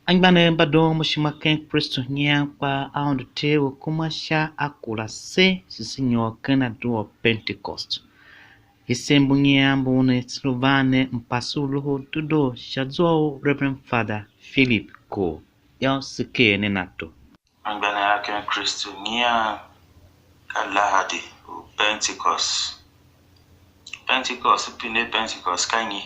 Angbane bado mushimaken Kristo nyakpa aundu tewo kumasha akula se sisinyo kana do Pentecost. Hisembu nyambu ne slovane mpasuluho tudo shazo Reverend Father Philip Ko. Ya sike ne nato. Angbane aken Kristo nya kalahadi Pentecost. Pentecost pine Pentecost kanyi.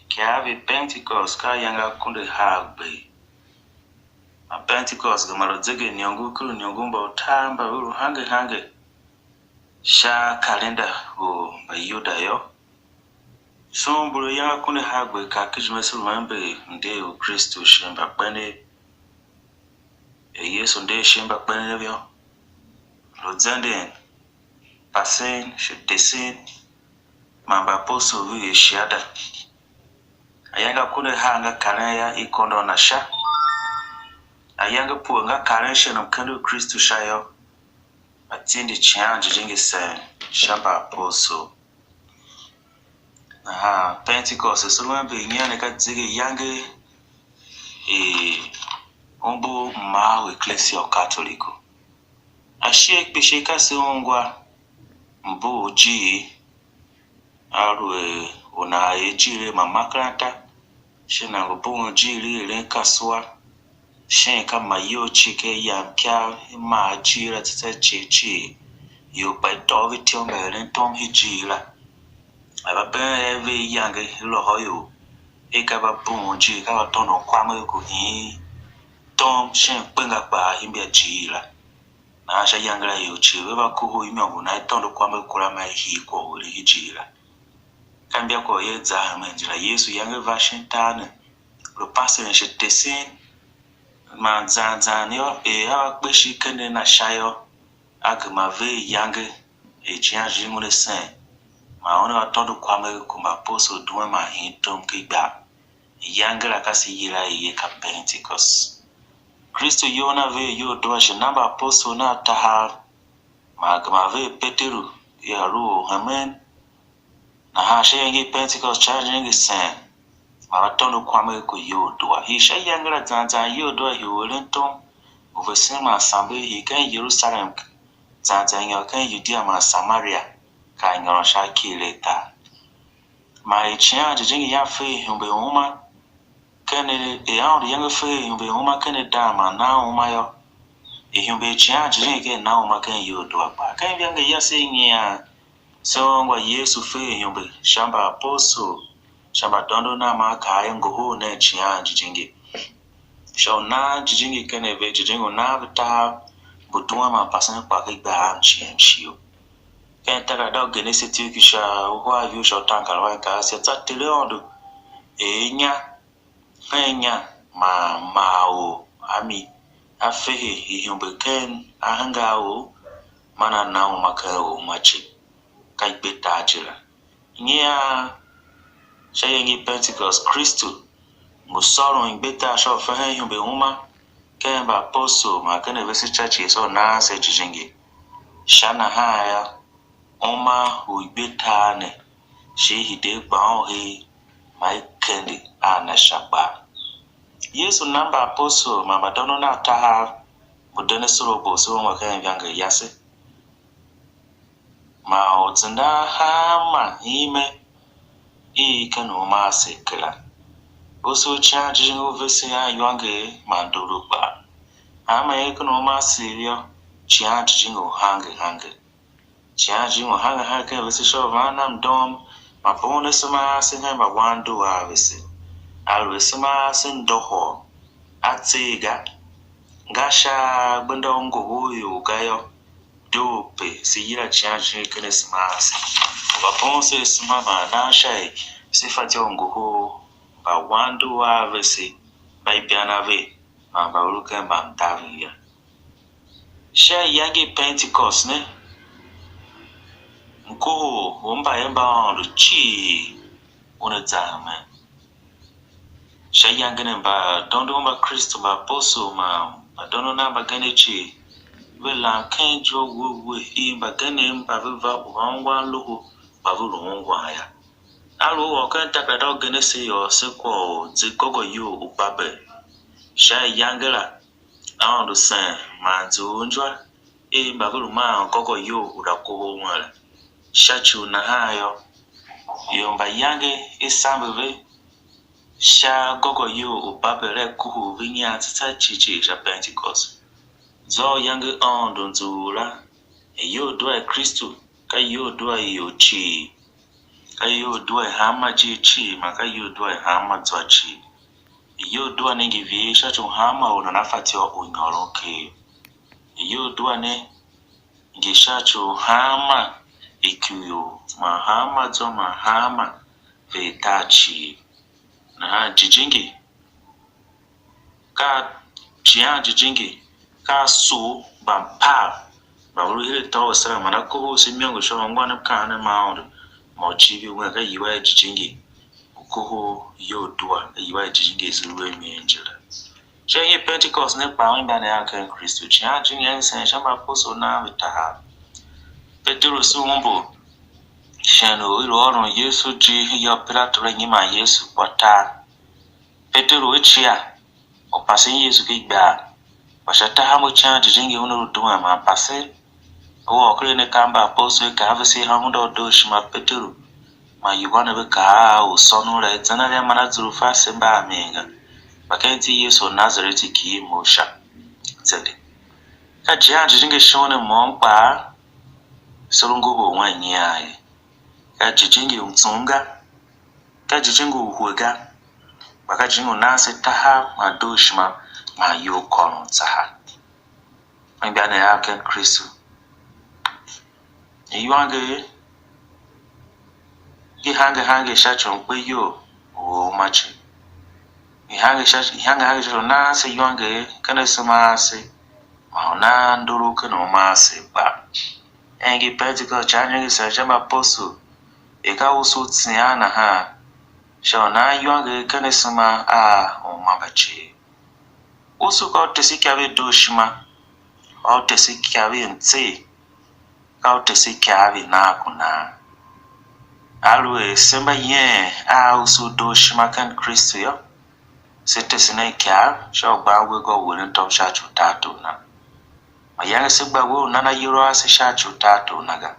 Kiavi Pentecost ka yanga kunde hagbe. A Pentecost gamaro zege nyongu kuru nyongu mba utamba uru hange. Sha kalenda ba yuda yo. So mburu yanga kunde hagbe ka kijmesu mwembe nde u Kristo shemba kpene. Yesu nde shemba kpene vyo. Rodzenden pasen shedesen mamba poso vu shiada. Ayanga kunde hanga karaya ikondo na sha. Ayanga puanga karesha na mkando Kristo shayo. Atindi chianji jingi se shamba poso. Pentecost sulumbe nyane kadzige yange ombo mao ecclesia catholico. Ashe pesheka se ongwa mbo ji arwe ona ejire mamakranta shena rubo jiri ren kaswa shen kama yo chike ya pya ma jira tete chichi yo by dog tiombe ren tom hijira aba be eve yange lo hoyo e ka ba bon ji ka ba tono kwame ko hi tom shen penga pa himbia jira na sha yangra yo chi we ba ko ho imyo na tono kwame kura mai hi ko uri hijira kambia ko ye za menjira Yesu yange Washington lo pastor she tesen man zan yo ha kpeshi kene na shayo agma ve yange e chianji ngule sen ma ona atondo kwame kuma poso duwe ma hintom kiba yange la kasi yira ye ka Pentecost Kristo yona ve yo do she namba poso na taha ma agma ve Peteru ya ru amen na ha she yange Pentecost charge yange sen Maratono kwame ko yodoa. He sha yangara zanza yodoa he wolentom over sema sambe he kan Jerusalem zanza nyo kan Judea ma Samaria ka nyo sha kileta. Ma echia jijingi ya fe humbe uma kene e audi yanga fe humbe uma kene dama na uma yo. E humbe echia jijingi ke na uma kan yodoa pa. Kan yanga ya se nya so ngwa Yesu fe humbe shamba apostle shamba dondo na maka nguhu na chia jijingi shau na jijingi kene ve jijingo na vita butuwa ma pasan kwa kiba amchiyo ken taka da genese tiki sha wa yu shau tanka wa ka se tsatile ondo enya mao ami afehe hihumbe ken ahangao mana na umaka o machi kai beta ajira nya shayengi Pentecost Kristo musoro ingbeta sho fahen yumbe huma kemba poso makene vesi church so na se jijingi shana haya oma uibeta ne shehide baon he mai kendi ana shaba Yesu namba apostle mama dono na taha mudene soro boso makene vyanga yase ma otenda hama ime kanu ma sekla oso cha jingo vese ya ywange mandoro ba ama kanu ma sirio cha jingo hange cha jingo hange vese sho vana mdom ma bonus ma singa ba wando wa vese alwese ma sin doho atiga gasha bunda ngo huyo gayo dope siyira cha jingo kene smasi Waponse simama na shai sifati onguho ba wandu wa vese ba ibiana ve ma ba uruke ba mtaviya shai yangi Pentecost ne nkuho omba yemba ondu chi unazame shai yangi ne ba dondo ba Kristo ba poso ma dono na ba gane chi wela kenjo wo ba gane mba viva uangwa loho bavulu ngwa ya alu okan takada genese yo sekwo zikogo yo upabe sha yangela aondo san manzo njwa mbabulu ma koko yo urakoho mwala shachu na hayo yomba yange isambwe sha koko yo upapele kuhu vinya tsa chichi sha Pentecost zo yange ondo nzula yo doa Kristo ka yo doa yo chi ka yo doa hama chi maka yo doa hama zwa chi yo doa ne givi shachu hama ona nafati wa unyolo ke yo doa ne gishachu hama ikuyo mahama zo mahama vetachi na jijingi ka chia jijingi ka su bampa bawru hele to sara mana ko se myongo sho ngwana kana maondo mo chibi wa ka yiwa jijingi ko yo doa yiwa jijingi zuluwe mienjela Chenye Pentecost ne pa wimba ne aka Kristo chia jingi ensen shamba poso na vitaha Petro sumbo shano ilo Yesu ji yo Pilato nyima Yesu kwata Petro chia o pase Yesu kigba washata hamo cha jingi uno duma ma pase o okre ne kamba poso ka avse hamundo do shima Petro ma yubana be ka o sonu re tsana ya mana zuru fa semba amenga bakenti Yesu Nazareti ki mosha zede ka jia jingi shone mompa solongo bo wanyaye ka jijingi umtsunga ka jijingi uhuga baka jingo nase taha madoshma ma yokono taha mbana yake Kristo yiwange hange shacho mpe yo o machi hange shacho nase yiwange kana samase maona nduru kana mase ba engi Pentecost change sa jamba poso eka usu tsiana ha shona yuange kane sama o mabachi usu ko tesikawe doshima o tesikawe ntse ka o tesikawe na kuna alwe semba ye usu doshima kan Kristo yo sete sina kya sho gbawe go wurin top shachu tato na mayanga segba wo nana yiro ase shachu tato naga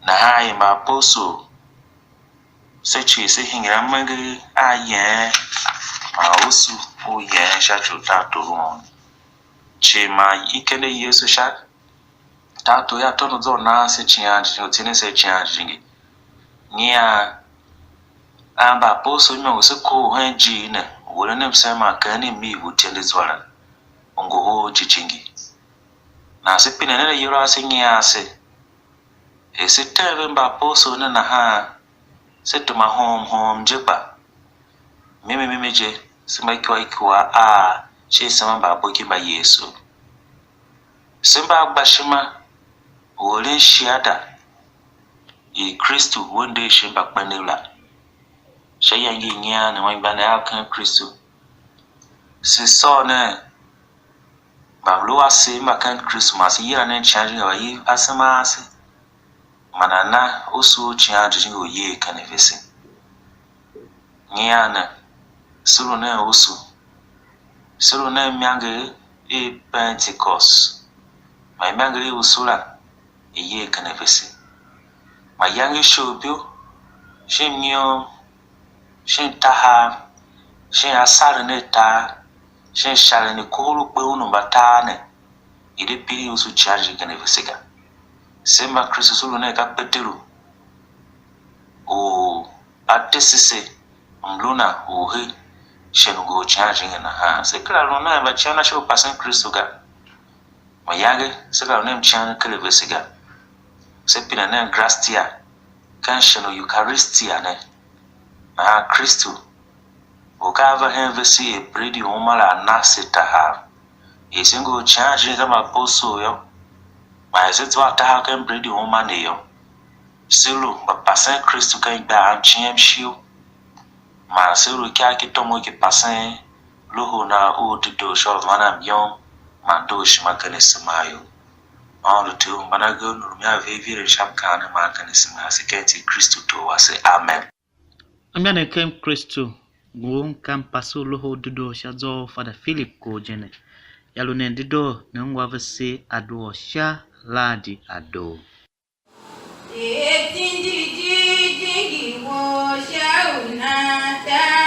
na hai ma poso sechi se hingira mangi aye ma usu o ye shachu tato ron che ma ikene Yesu sha tato ya tono zo na se chianji o tine se chianji nya amba poso mi o se ko hanji ne wala ne se ma kani mi wutende zwara ngo ho chichingi na se pinene ne yoro ase nya ase e se tebe mba poso ne na ha se to ma hom jeba meme je se ma ikwa she se ma ba boki ba Yesu se ba gbashima wole shiada e Kristo wonde she ba kpanela she yangi nya na wan ba na aka Kristo se so ne ba lo ase ma kan Christmas yira ne change wa yi asema ase manana osu chia jijin oye kanefese nyana suru na osu suru na miange Pentecost ma miange usura eye kanefese ma yange shobio shimnyo shin taha shin asare ne ta shin shale ne kuru pe unu batane ide piri osu chia jijin kanefese ga Semba Kristo sulu ne ka Petero o atesise mluna o he shenugo charging na ha se kala na ba chana sho pasan Kristo ga mayage se kala ne mchana kele vesiga se pina ne grastia kan sheno Eucharistia ne Kristo o ka va he vesi e bredi o mala nasita ha esengo charging kama poso yo ma ese wa ta kan bredi o ma ne yo selo ba pasan Kristo kan ba chiem shio ma selo kya ki tomo ki pasan loho na o do sho mana myon ma do shi makane smayo on to mana go no mi ave vire shap kan ma kan sma sekenti Kristo to wase amen amya na kem Kristo Gon kam pasu loho dudo shazo Father Philip ko jene. Yalune dido nangwa vese ado sha ladi ado. Jingi wo sha unata.